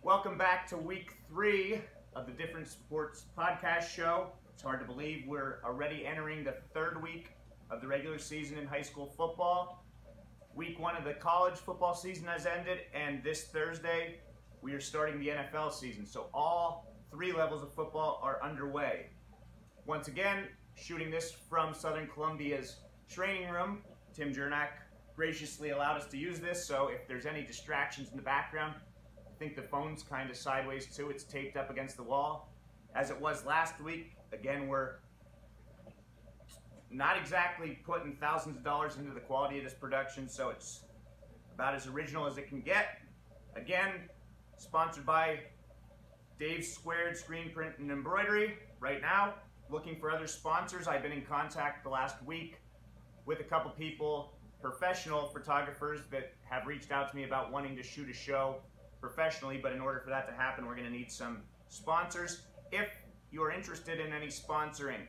Welcome back to week 3 of the Different Sports Podcast Show. It's hard to believe we're already entering the 3rd week of the regular season in high school football. Week 1 of the college football season has ended, and this Thursday we are starting the NFL season. So all 3 levels of football are underway. Once again, shooting this from Southern Columbia's training room. Tim Jernak graciously allowed us to use this, so if there's any distractions in the background, I think the phone's kind of sideways too. It's taped up against the wall. As it was last week, again, we're not exactly putting thousands of dollars into the quality of this production, so it's about as original as it can get. Again, sponsored by Dave's Squared Screen Print and Embroidery. Right now, looking for other sponsors. I've been in contact the last week with a couple people, professional photographers, that have reached out to me about wanting to shoot a show professionally, but in order for that to happen, we're going to need some sponsors. If you're interested in any sponsoring,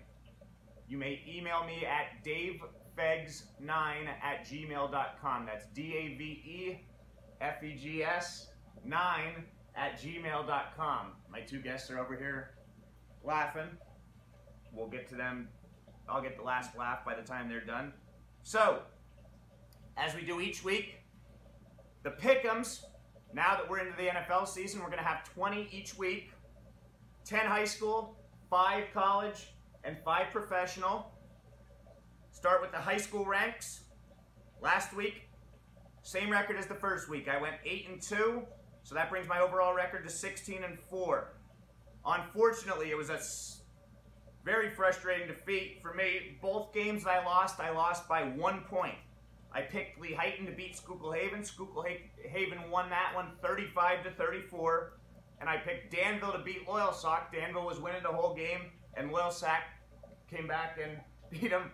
you may email me at davefegs9@gmail.com. That's DAVEFEGS9@gmail.com. My 2 guests are over here laughing. We'll get to them. I'll get the last laugh by the time they're done. So, as we do each week, the pick'ems. Now that we're into the NFL season, we're going to have 20 each week. 10 high school, 5 college, and 5 professional. Start with the high school ranks. Last week, same record as the first week. I went 8-2, so that brings my overall record to 16-4. Unfortunately, it was a very frustrating defeat for me. Both games I lost by 1 point. I picked Lehighton to beat Schuylkill Haven. Schuylkill Haven won that one 35-34. And I picked Danville to beat Loyalsock. Danville was winning the whole game, and Loyalsock came back and beat them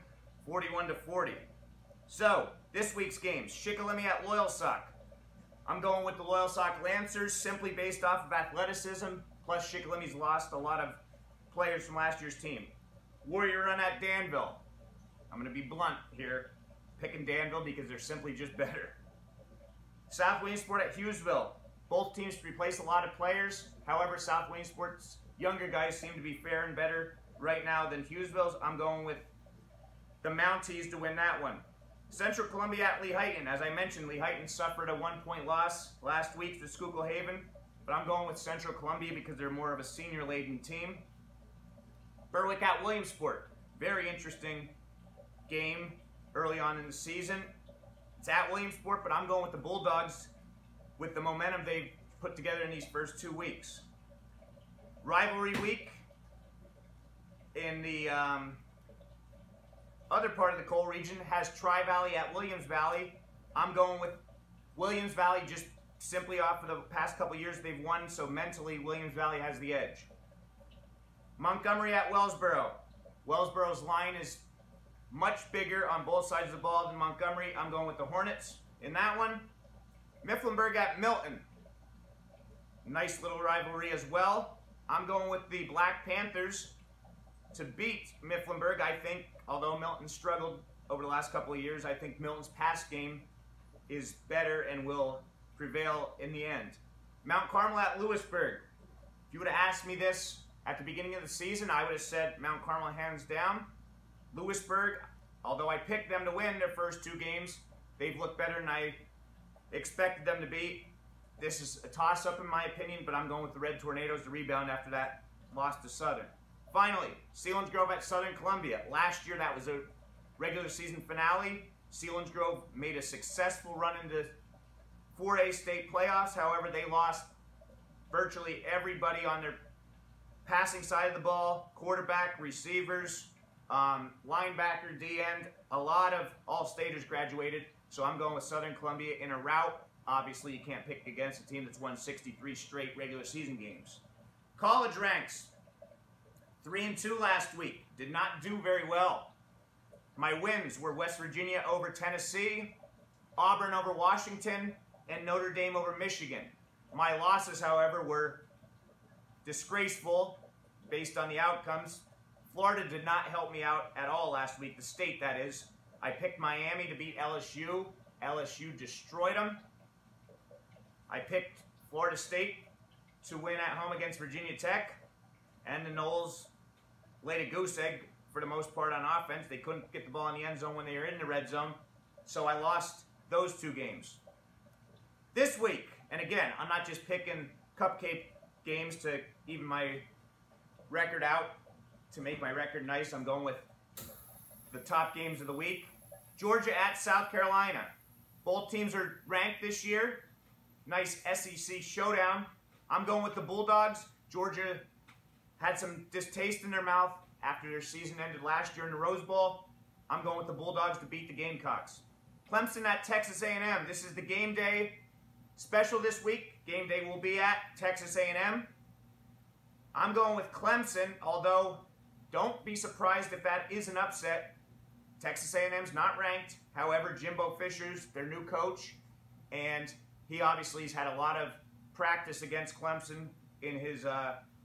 41-40. So, this week's games, Shikellamy at Loyalsock. I'm going with the Loyalsock Lancers simply based off of athleticism, plus Shikellamy's lost a lot of players from last year's team. Warrior Run at Danville. I'm going to be blunt here, picking Danville because they're simply just better. South Williamsport at Hughesville. Both teams replace a lot of players. However, South Williamsport's younger guys seem to be faring better right now than Hughesville's. I'm going with the Mounties to win that one. Central Columbia at Lehighton. As I mentioned, Lehighton suffered a 1-point loss last week to Schuylkill Haven, but I'm going with Central Columbia because they're more of a senior-laden team. Berwick at Williamsport. Very interesting game early on in the season. It's at Williamsport, but I'm going with the Bulldogs with the momentum they've put together in these first 2 weeks. Rivalry week in the other part of the coal region has Tri-Valley at Williams Valley. I'm going with Williams Valley just simply off of the past couple years they've won, so mentally Williams Valley has the edge. Montgomery at Wellsboro. Wellsboro's line is much bigger on both sides of the ball than Montgomery. I'm going with the Hornets in that one. Mifflinburg at Milton. Nice little rivalry as well. I'm going with the Black Panthers to beat Mifflinburg. I think, although Milton struggled over the last couple of years, I think Milton's pass game is better and will prevail in the end. Mount Carmel at Lewisburg. If you would have asked me this at the beginning of the season, I would have said Mount Carmel hands down. Lewisburg, although I picked them to win their first 2 games, they've looked better than I expected them to be. This is a toss-up in my opinion, but I'm going with the Red Tornadoes to rebound after that loss to Southern. Finally, Selinsgrove at Southern Columbia. Last year that was a regular season finale. Selinsgrove made a successful run into 4A state playoffs. However, they lost virtually everybody on their passing side of the ball, quarterback, receivers, linebacker, D-end. A lot of all-staters graduated, so I'm going with Southern Columbia in a rout. Obviously, you can't pick against a team that's won 63 straight regular season games. College ranks. 3-2 last week. Did not do very well. My wins were West Virginia over Tennessee, Auburn over Washington, and Notre Dame over Michigan. My losses, however, were disgraceful based on the outcomes. Florida did not help me out at all last week, the state that is. I picked Miami to beat LSU. LSU destroyed them. I picked Florida State to win at home against Virginia Tech, and the Noles laid a goose egg for the most part on offense. They couldn't get the ball in the end zone when they were in the red zone, so I lost those 2 games. This week, and again, I'm not just picking cupcake games to even my record out, to make my record nice. I'm going with the top games of the week. Georgia at South Carolina. Both teams are ranked this year. Nice SEC showdown. I'm going with the Bulldogs. Georgia had some distaste in their mouth after their season ended last year in the Rose Bowl. I'm going with the Bulldogs to beat the Gamecocks. Clemson at Texas A&M. This is the game day special this week. Game day will be at Texas A&M. I'm going with Clemson, although don't be surprised if that is an upset. Texas A&M's not ranked. However, Jimbo Fisher's their new coach, and he obviously has had a lot of practice against Clemson in his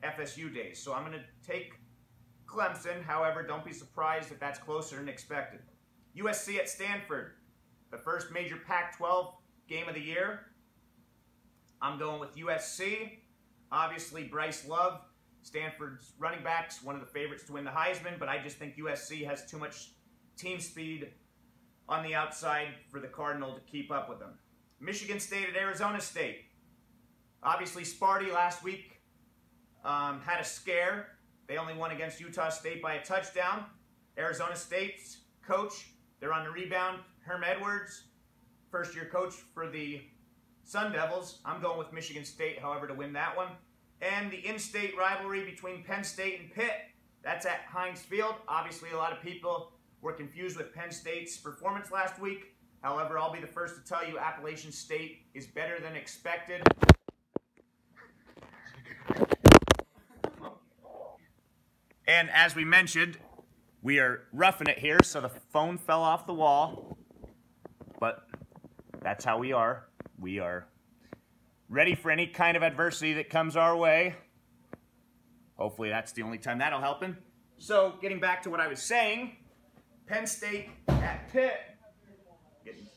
FSU days. So I'm going to take Clemson. However, don't be surprised if that's closer than expected. USC at Stanford, the first major Pac-12 game of the year. I'm going with USC. Obviously, Bryce Love, Stanford's running backs, one of the favorites to win the Heisman, but I just think USC has too much team speed on the outside for the Cardinal to keep up with them. Michigan State at Arizona State. Obviously, Sparty last week had a scare. They only won against Utah State by a touchdown. Arizona State's coach, they're on the rebound. Herm Edwards, first-year coach for the Sun Devils. I'm going with Michigan State, however, to win that one. And the in-state rivalry between Penn State and Pitt, that's at Heinz Field. Obviously, a lot of people were confused with Penn State's performance last week. However, I'll be the first to tell you Appalachian State is better than expected. And as we mentioned, we are roughing it here, so the phone fell off the wall. But that's how we are. We are ready for any kind of adversity that comes our way. Hopefully that's the only time that'll happen. So, getting back to what I was saying, Penn State at Pitt. Getting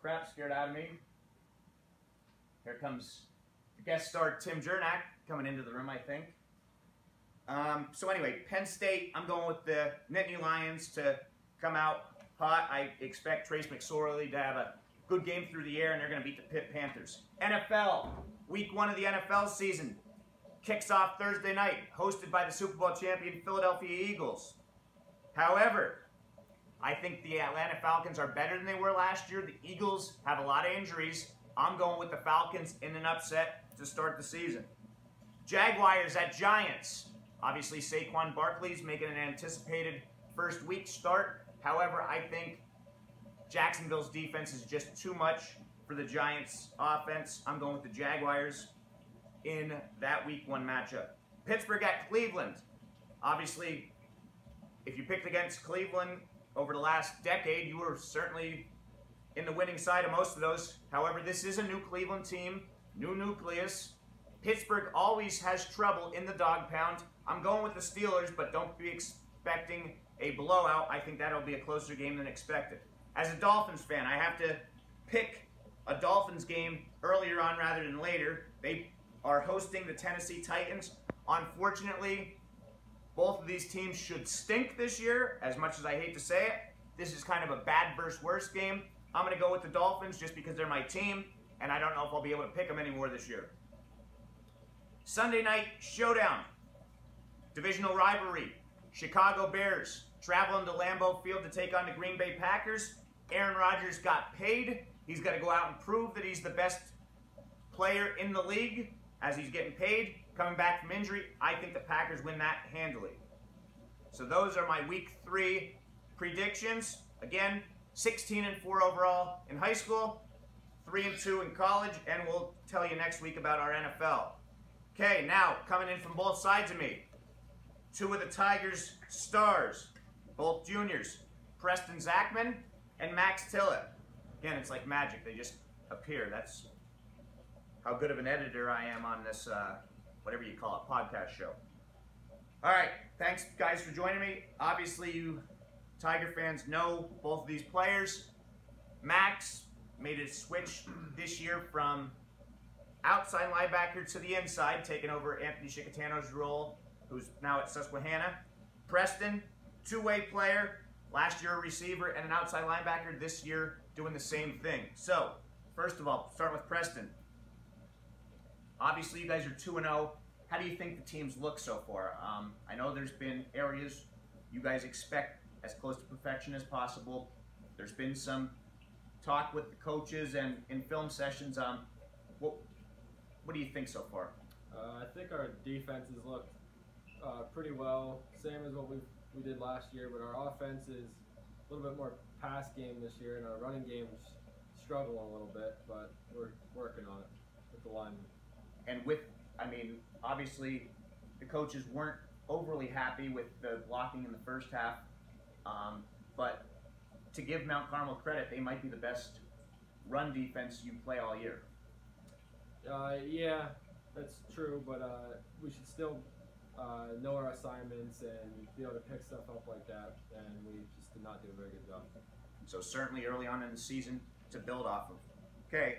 crap scared out of me. Here comes the guest star Tim Jernak coming into the room, I think. So anyway, Penn State, I'm going with the Nittany Lions to come out hot. I expect Trace McSorley to have a good game through the air, and they're going to beat the Pitt Panthers. NFL, week 1 of the NFL season kicks off Thursday night, hosted by the Super Bowl champion Philadelphia Eagles. However, I think the Atlanta Falcons are better than they were last year. The Eagles have a lot of injuries. I'm going with the Falcons in an upset to start the season. Jaguars at Giants. Obviously, Saquon Barkley's making an anticipated first week start. However, I think Jacksonville's defense is just too much for the Giants' offense. I'm going with the Jaguars in that week 1 matchup. Pittsburgh at Cleveland. Obviously, if you picked against Cleveland over the last decade, you were certainly in the winning side of most of those. However, this is a new Cleveland team, new nucleus. Pittsburgh always has trouble in the dog pound. I'm going with the Steelers, but don't be expecting a blowout. I think that'll be a closer game than expected. As a Dolphins fan, I have to pick a Dolphins game earlier on rather than later. They are hosting the Tennessee Titans. Unfortunately, both of these teams should stink this year, as much as I hate to say it. This is kind of a bad versus worst game. I'm going to go with the Dolphins just because they're my team, and I don't know if I'll be able to pick them anymore this year. Sunday night showdown. Divisional rivalry. Chicago Bears traveling to Lambeau Field to take on the Green Bay Packers. Aaron Rodgers got paid. He's got to go out and prove that he's the best player in the league as he's getting paid. Coming back from injury, I think the Packers win that handily. So those are my week 3 predictions. Again, 16-4 overall in high school, 3-2 in college, and we'll tell you next week about our NFL. Okay, now coming in from both sides of me, 2 of the Tigers' stars, both juniors, Preston Zachman and Max Tillett. Again, it's like magic. They just appear. That's how good of an editor I am on this, whatever you call it, podcast show. All right, thanks, guys, for joining me. Obviously, you Tiger fans know both of these players. Max made a switch this year from outside linebacker to the inside, taking over Anthony Chicatano's role, who's now at Susquehanna. Preston, two-way player, last year a receiver and an outside linebacker, this year doing the same thing. So, first of all, starting with Preston. Obviously, you guys are 2-0. How do you think the teams look so far? I know there's been areas you guys expect as close to perfection as possible. There's been some talk with the coaches and in film sessions. What do you think so far? I think our defenses looked pretty well, same as what we did last year, but our offense is a little bit more pass game this year, and our running game's struggling a little bit, but we're working on it with the linemen. And obviously the coaches weren't overly happy with the blocking in the first half, but to give Mount Carmel credit, they might be the best run defense you play all year. Yeah, that's true, but we should still know our assignments and be able to pick stuff up like that, and we just did not do a very good job. So certainly early on in the season to build off of. Okay,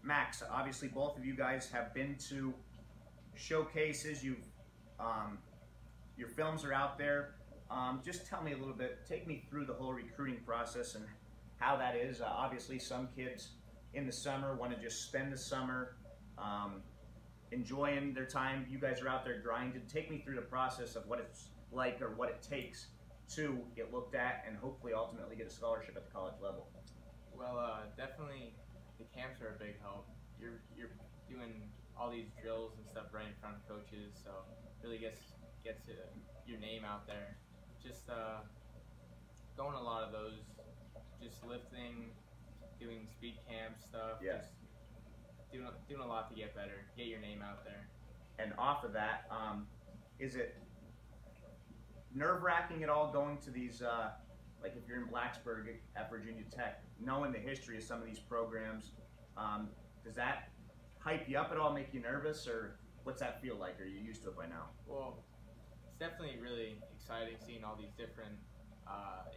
Max, obviously both of you guys have been to showcases. Your films are out there. Just tell me a little bit, take me through the whole recruiting process and how that is. Obviously some kids in the summer want to just spend the summer enjoying their time. You guys are out there grinding. Take me through the process of what it's like or what it takes to get looked at and hopefully ultimately get a scholarship at the college level. Well, definitely the camps are a big help. You're doing all these drills and stuff right in front of coaches, so really gets your name out there. Just going a lot of those, just lifting, doing speed camp stuff, yeah. Just doing a lot to get better, get your name out there. And off of that, is it nerve-wracking at all going to these, like if you're in Blacksburg at Virginia Tech, knowing the history of some of these programs, does that hype you up at all, make you nervous, or what's that feel like? Are you used to it by now? Well, it's definitely really exciting seeing all these different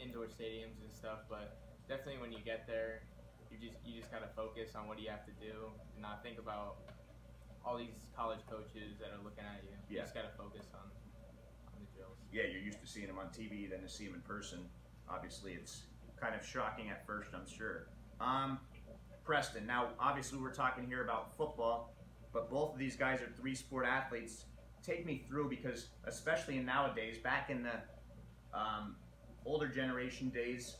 indoor stadiums and stuff, but definitely when you get there, you just gotta focus on what you have to do and not think about all these college coaches that are looking at you. You just gotta focus on the drills. Yeah, you're used to seeing them on TV, then to see them in person. Obviously, it's kind of shocking at first, I'm sure. Preston, now obviously we're talking here about football, but both of these guys are three-sport athletes. Take me through, because especially in nowadays, back in the older generation days,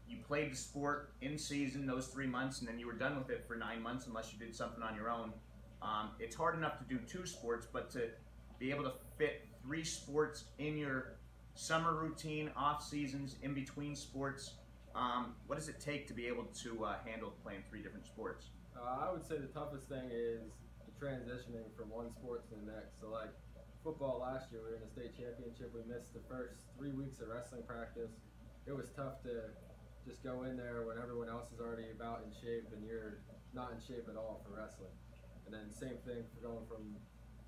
you played the sport in season those 3 months, and then you were done with it for 9 months unless you did something on your own. It's hard enough to do 2 sports, but to be able to fit 3 sports in your summer routine, off seasons, in between sports, what does it take to be able to handle playing 3 different sports? I would say the toughest thing is the transitioning from one sport to the next. So like football last year, we were in a state championship. We missed the first 3 weeks of wrestling practice. It was tough to just go in there when everyone else is already about in shape and you're not in shape at all for wrestling. And then same thing for going from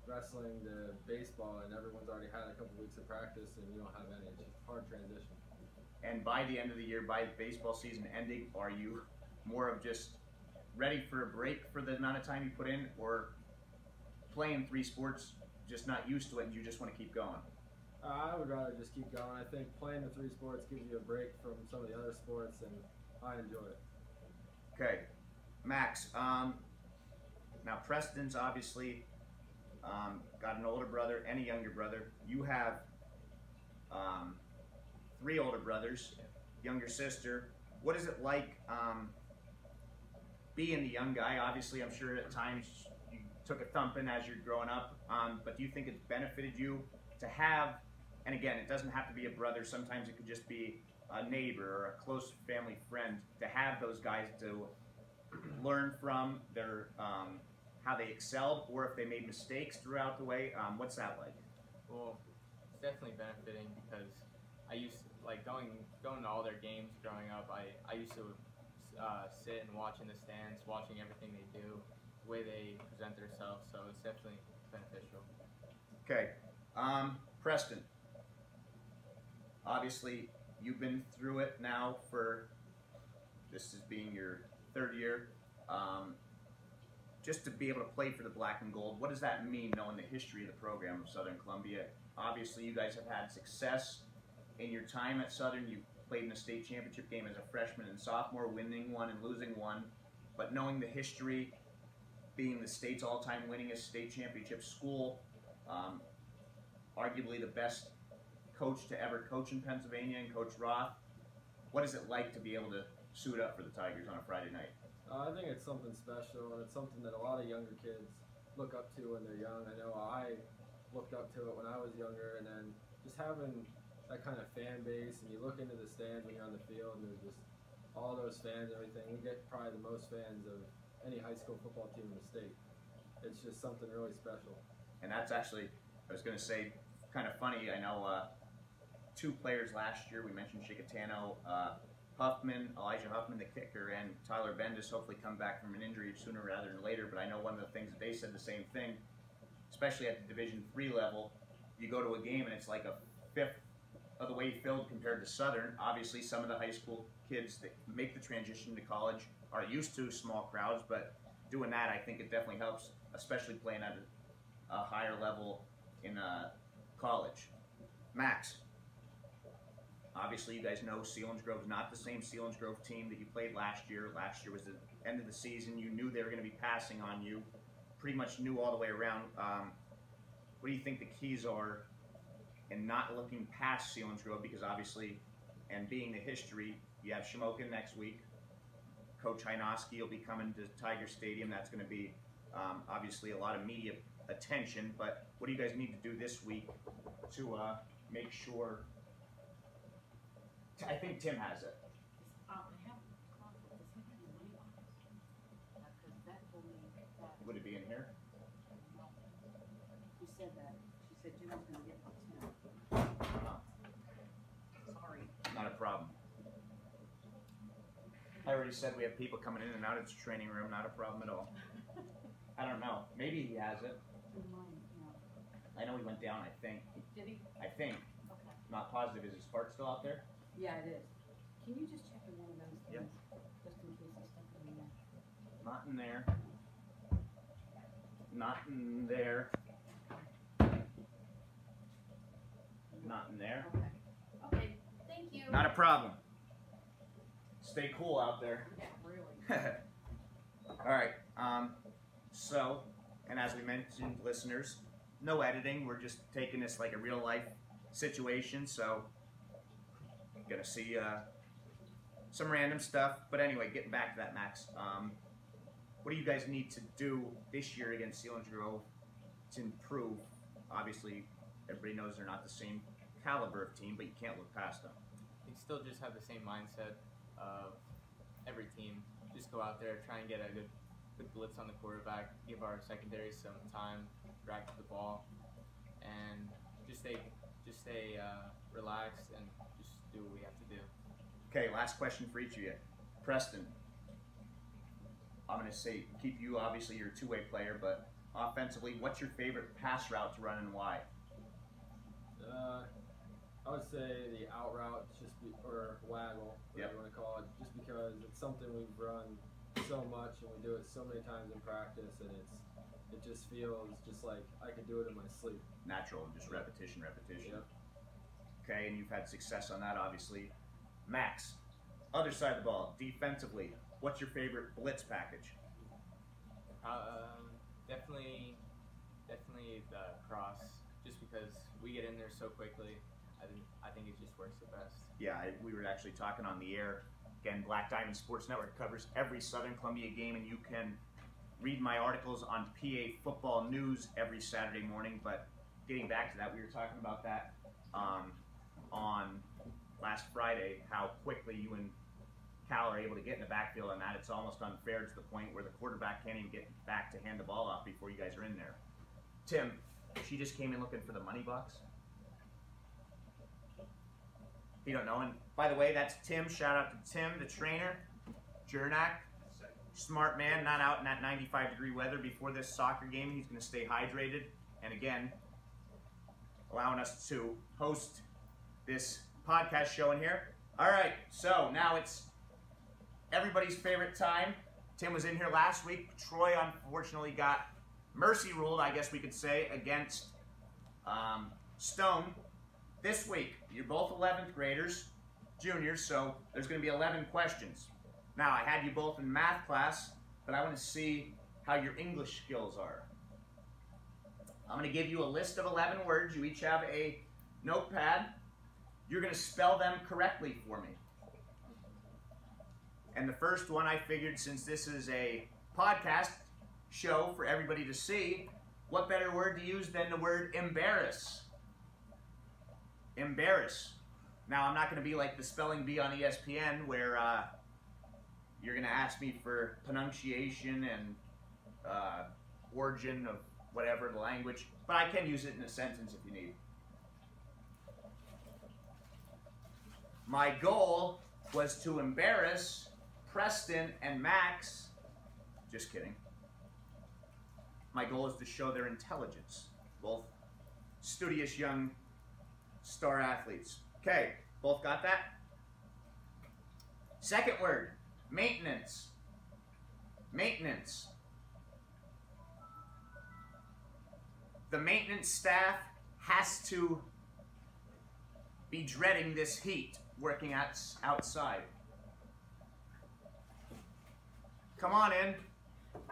wrestling to baseball, and everyone's already had a couple weeks of practice and you don't have any. It's just a hard transition. And by the end of the year, by baseball season ending, are you more of just ready for a break for the amount of time you put in, or playing 3 sports, just not used to it and you just want to keep going? I would rather just keep going. I think playing the 3 sports gives you a break from some of the other sports, and I enjoy it. Okay, Max, now Preston's obviously got an older brother and a younger brother. You have 3 older brothers, younger sister. What is it like being the young guy? Obviously, I'm sure at times you took a thumping as you're growing up, but do you think it's benefited you to have, and again, it doesn't have to be a brother, sometimes it could just be a neighbor or a close family friend, to have those guys to learn from their how they excelled, or if they made mistakes throughout the way? What's that like? Well, it's definitely benefiting, because I used to, like, going to all their games growing up, I used to sit and watch in the stands, watching everything they do, the way they present themselves, so it's definitely beneficial. Okay, Preston, obviously you've been through it now for, this is being your 3rd year. just to be able to play for the black and gold, what does that mean, knowing the history of the program of Southern Columbia? Obviously, you guys have had success in your time at Southern. You played in a state championship game as a freshman and sophomore, winning one and losing one. But knowing the history, being the state's all-time winningest state championship school, arguably the best coach to ever coach in Pennsylvania, and Coach Roth, what is it like to be able to suit up for the Tigers on a Friday night? I think it's something special, and it's something that a lot of younger kids look up to when they're young. I know I looked up to it when I was younger, and then just having that kind of fan base, and you look into the stands when you're on the field, and there's just all those fans and everything. We get probably the most fans of any high school football team in the state. It's just something really special. And that's actually, I was going to say, kind of funny. I know two players last year, we mentioned Chicatano, Elijah Huffman, the kicker, and Tyler Bendis hopefully come back from an injury sooner rather than later. But I know one of the things that they said the same thing, especially at the Division III level, you go to a game and it's like a fifth of the way filled compared to Southern. Obviously, some of the high school kids that make the transition to college are used to small crowds, but doing that, I think it definitely helps, especially playing at a higher level in college. Max, obviously you guys know Selinsgrove is not the same Selinsgrove team that you played last year. Last year was the end of the season. You knew they were going to be passing on you. Pretty much knew all the way around. What do you think the keys are in not looking past Selinsgrove? Because obviously, and being the history, you have Shamokin next week. Coach Hynoski will be coming to Tiger Stadium. That's going to be obviously a lot of media attention. But what do you guys need to do this week to make sure? I think Tim has it. I have a conflict. Does he have any money box? Because that told me that. Would it be in here? No. She said that. She said Jim's going to get my 10. Sorry. Not a problem. I already said we have people coming in and out of the training room. Not a problem at all. I don't know. Maybe he has it. I know he went down, I think. Did he? I think. Okay. Not positive. Is his part still out there? Yeah, it is. Can you just check in one of those things? Yeah. Just in case I stuck it in there. Not in there. Not in there. Not in there. Okay. Okay. Thank you. Not a problem. Stay cool out there. Yeah, really. All right. So, and as we mentioned, listeners, no editing. We're just taking this like a real life situation. So, gonna see some random stuff. But anyway, getting back to that, Max. What do you guys need to do this year against Selinsgrove to improve? Obviously, everybody knows they're not the same caliber of team, but you can't look past them. We still just have the same mindset of every team. Just go out there, try and get a good blitz on the quarterback, give our secondary some time, drag to the ball, and just stay relaxed and just do what we have to do. Okay, last question for each of you. Preston, I'm going to say, keep you, obviously you're a two-way player, but offensively, what's your favorite pass route to run and why? I would say the out route, or waggle, whatever you want to call it, just because it's something we've run so much and we do it so many times in practice, and it just feels just like I could do it in my sleep. Natural, just repetition. Yep. Okay, and you've had success on that, obviously. Max, other side of the ball, defensively, what's your favorite blitz package? Definitely the cross, just because we get in there so quickly. I think it just works the best. Yeah, we were actually talking on the air. Again, Black Diamond Sports Network covers every Southern Columbia game, and you can read my articles on PA Football News every Saturday morning. But getting back to that, we were talking about that on last Friday, how quickly you and Cal are able to get in the backfield, and that it's almost unfair to the point where the quarterback can't even get back to hand the ball off before you guys are in there. Tim, she just came in looking for the money box. You don't know, and by the way, that's Tim. Shout out to Tim, the trainer. Jernak, smart man, not out in that 95-degree weather before this soccer game. He's going to stay hydrated, and again, allowing us to host this podcast show in here. All right, so now it's everybody's favorite time. Tim was in here last week. Troy unfortunately got mercy ruled, I guess we could say, against Stone. This week, you're both 11th graders, juniors, so there's going to be 11 questions. Now, I had you both in math class, but I want to see how your English skills are. I'm going to give you a list of 11 words. You each have a notepad. You're going to spell them correctly for me. And the first one, I figured, since this is a podcast show for everybody to see, what better word to use than the word embarrass? Embarrass. Now, I'm not going to be like the spelling bee on ESPN where you're going to ask me for pronunciation and origin of whatever the language, but I can use it in a sentence if you need. My goal was to embarrass Preston and Max. Just kidding. My goal is to show their intelligence. Both studious young star athletes. Okay, both got that? Second word, maintenance. Maintenance. The maintenance staff has to be dreading this heat working outside. Come on in.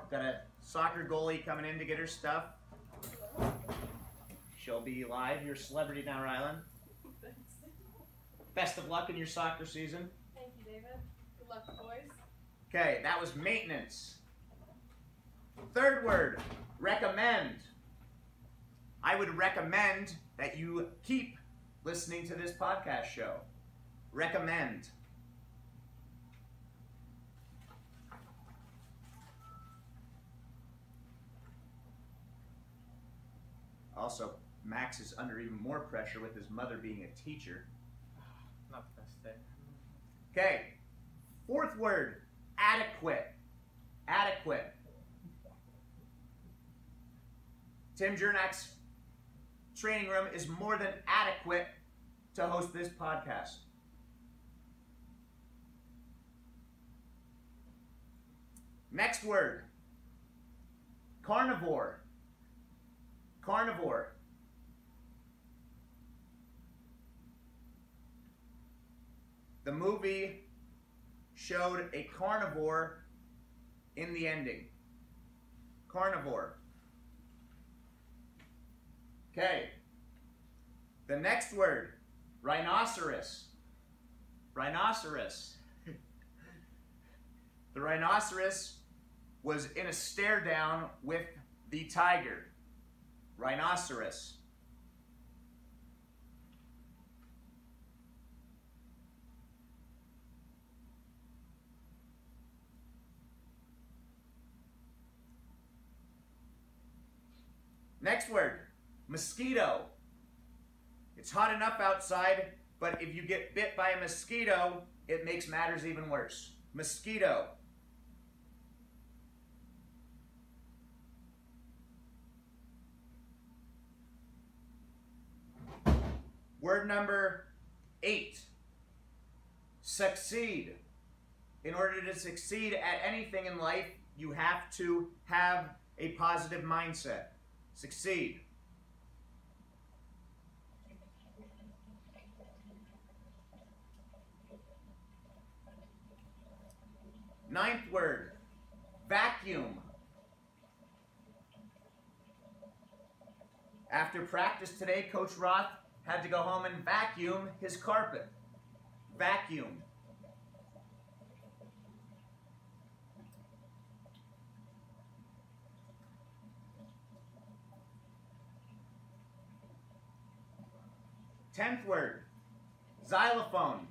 Got a soccer goalie coming in to get her stuff. She'll be live. You're a celebrity now, Rylan. Thanks. Best of luck in your soccer season. Thank you, David. Good luck, boys. Okay, that was maintenance. Third word, recommend. I would recommend that you keep listening to this podcast show. Recommend. Also, Max is under even more pressure with his mother being a teacher. Not the best day. Okay, fourth word, adequate. Adequate. Tim Jernak's training room is more than adequate to host this podcast. Next word, carnivore. Carnivore. The movie showed a carnivore in the ending. Carnivore. Okay. The next word, rhinoceros. Rhinoceros. The rhinoceros was in a stare down with the tiger. Rhinoceros. Next word, mosquito. It's hot enough outside, but if you get bit by a mosquito, it makes matters even worse. Mosquito. Word number 8, succeed. In order to succeed at anything in life, you have to have a positive mindset. Succeed. Ninth word, vacuum. After practice today, Coach Roth had to go home and vacuum his carpet. Vacuum. Tenth word, xylophone.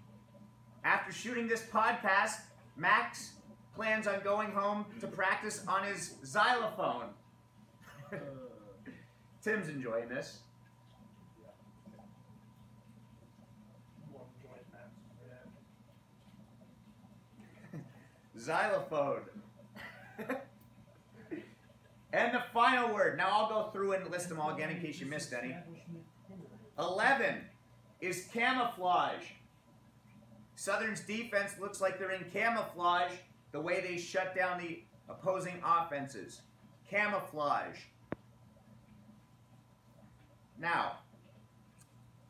After shooting this podcast, Max plans on going home to practice on his xylophone. Tim's enjoying this. Xylophone. And the final word. Now I'll go through and list them all again in case you missed any. 11 is camouflage. Southern's defense looks like they're in camouflage the way they shut down the Opposing offenses. Camouflage. Now,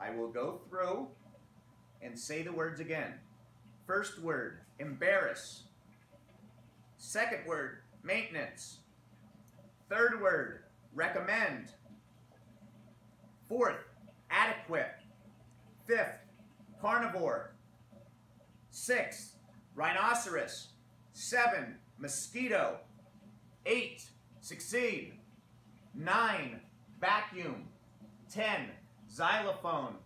I will go through and say the words again. First word, embarrass. Second word, maintenance. Third word, recommend. Fourth, adequate. Fifth, carnivore. Sixth, rhinoceros. 7, mosquito. 8, succeed. 9, vacuum. 10, xylophone.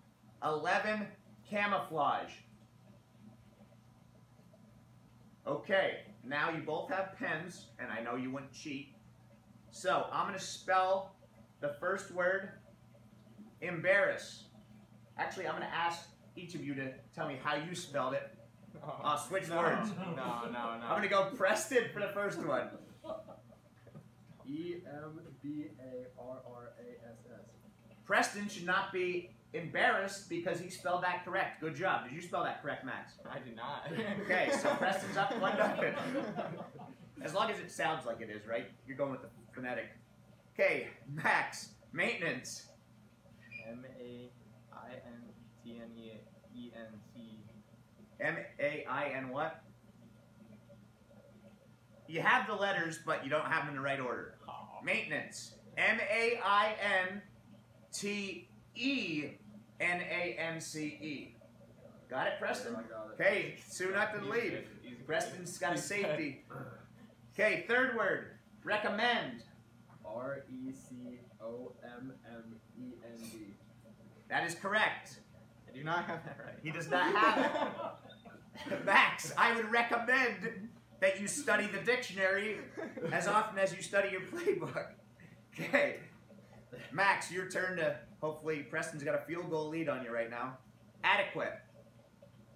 11, camouflage. Okay, now you both have pens, and I know you wouldn't cheat. So I'm going to spell the first word, embarrass. Actually, I'm going to ask each of you to tell me how you spelled it. I'll switch words. No. I'm going to go Preston for the first one. Embarrass. Preston should not be embarrassed because he spelled that correct. Good job. Did you spell that correct, Max? I did not. Okay, so Preston's up 1-0. As long as it sounds like it is, right? You're going with the phonetic. Okay, Max, maintenance. MAINTENENC. M-A-I-N what? You have the letters, but you don't have them in the right order. Maintenance. M-A-I-N-T-E-N-A-N-C-E. Got it, Preston? Yeah, I got it. Okay, 2-0 lead. Preston's got a safety. Okay, third word. Recommend. RECOMMEND. That is correct. I do not have that right. He does not have it. Max, I would recommend that you study the dictionary as often as you study your playbook. Okay. Max, your turn to, hopefully, Preston's got a field goal lead on you right now. Adequate.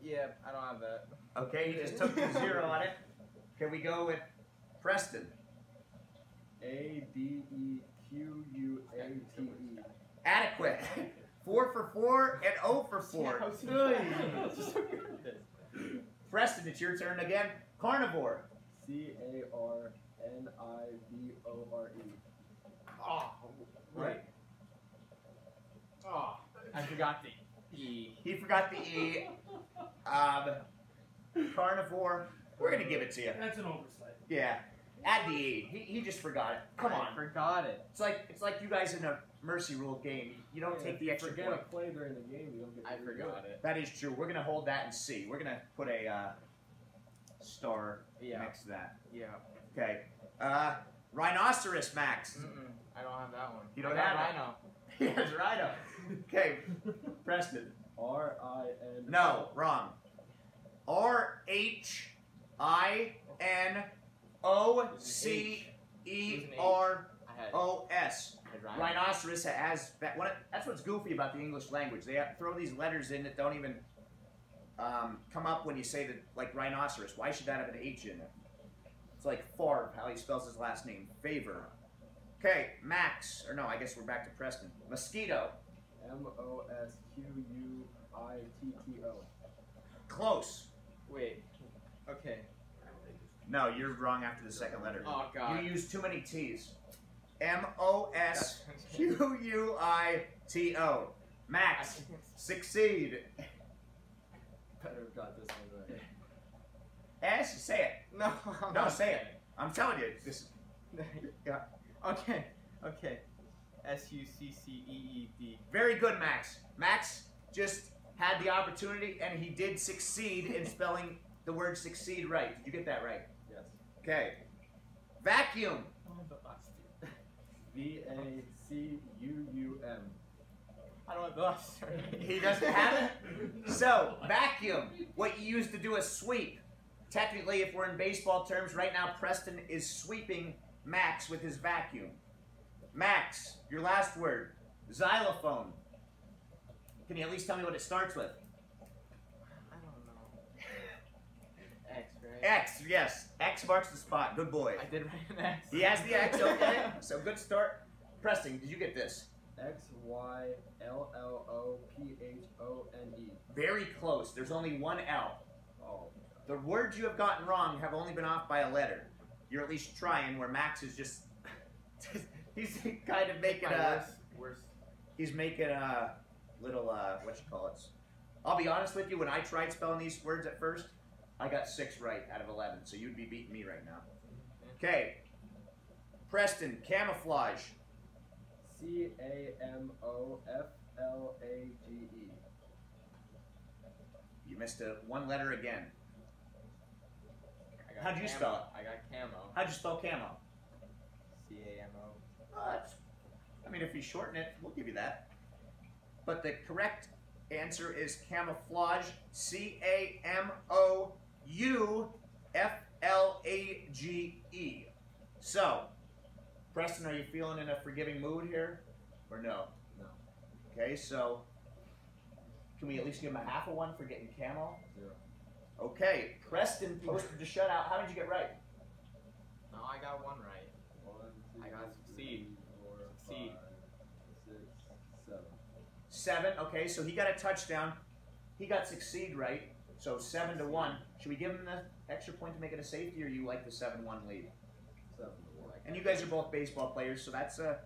Yeah, I don't have that. Okay, you just took the 0 on it. Can we go with Preston? ADEQUATE. Adequate. 4 for 4 and 0 for 4. Preston, it's your turn again. Carnivore. CARNIVORE. Oh, Right. Oh, I forgot the E. He forgot the E. Carnivore. We're going to give it to you. That's an oversight. Yeah. Add the E. He just forgot it. Come I on. forgot it. It's like you guys in a mercy rule game. You don't take the extra Forget point. a play during the game, you don't get to I redo forgot it. That is true. We're going to hold that and see. We're going to put a star Yeah. next to that. Yeah. Okay. Rhinoceros, Max. I don't have that one. You don't I got have it? Rhino. Yes, Rhino. Okay. Preston. RIN. No, wrong. RHINOCEROS. I had Rhino. Rhinoceros has that one. That's what's goofy about the English language. They have, throw these letters in that don't even come up when you say that, like rhinoceros. Why should that have an H in it? It's like Favre, how he spells his last name. Favor. Okay, Max. Or no, I guess we're back to Preston. Mosquito. MOSQUITTO. Close. Wait. Okay. No, you're wrong after the second letter. Oh, God. You used too many T's. MOSQUITO. Max. Succeed. Better have got this one right. S. Say it. No. I'm No, not say it. saying I'm telling you. This. Yeah. Okay. Okay. SUCCEED. Very good, Max. Max just had the opportunity, and he did succeed in spelling the word succeed right. Did you get that right? Yes. Okay. Vacuum. VACUUM. I don't have the last one. He doesn't have it? So, vacuum. What you use to do a sweep. Technically, if we're in baseball terms, right now Preston is sweeping Max with his vacuum. Max, your last word. Xylophone. Can you at least tell me what it starts with? I don't know. X, right? X, yes. X marks the spot. Good boy. I did write an X. He has the X, okay. So good start. Preston, did you get this? XYLLOPHONE. Very close. There's only one L. Oh. The words you have gotten wrong have only been off by a letter. you're at least trying, where Max is just, he's kind of making Worse. he's making a little, what you call it. I'll be honest with you, when I tried spelling these words at first, I got 6 right out of 11, so you'd be beating me right now. Okay. Preston, camouflage. CAMOFLAGE. You missed one letter again. I got How'd you spell it? I got camo. How'd you spell camo? CAMO. I mean, if you shorten it, we'll give you that. But the correct answer is camouflage. CAMOUFLAGE. So, Preston, are you feeling in a forgiving mood here? Or no? No. Okay, so can we at least give him a half of one for getting camo? 0. Okay, Preston posted the shutout. How did you get right? No, I got one right. 1, 2, I got succeed. 4, Succeed. 5, 6, 7. 7. Okay, so he got a touchdown. He got succeed right. So 7 to 1. Should we give him the extra point to make it a safety, or you like the 7-1 lead? 7 to 1. And you guys are both baseball players, so that's a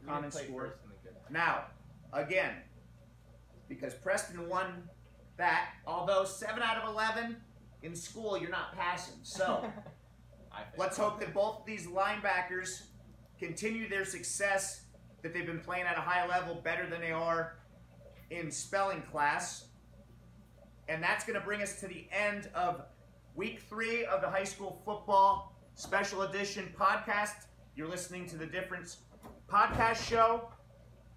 We common didn't play score. first in the good. Now, again, because Preston won that, although 7 out of 11 in school, you're not passing. So let's hope that both of these linebackers continue their success that they've been playing at a high level, better than they are in spelling class. And that's going to bring us to the end of week 3 of the high school football special edition podcast. You're listening to the Difference podcast show.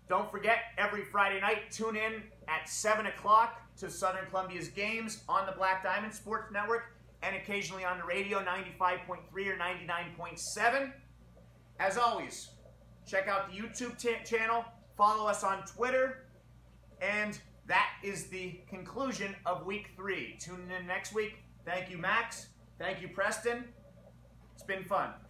Don't forget, every Friday night, tune in at 7 o'clock to Southern Columbia's games on the Black Diamond Sports Network and occasionally on the radio, 95.3 or 99.7. As always, check out the YouTube channel, follow us on Twitter, and that is the conclusion of week 3. Tune in next week. Thank you, Max. Thank you, Preston. It's been fun.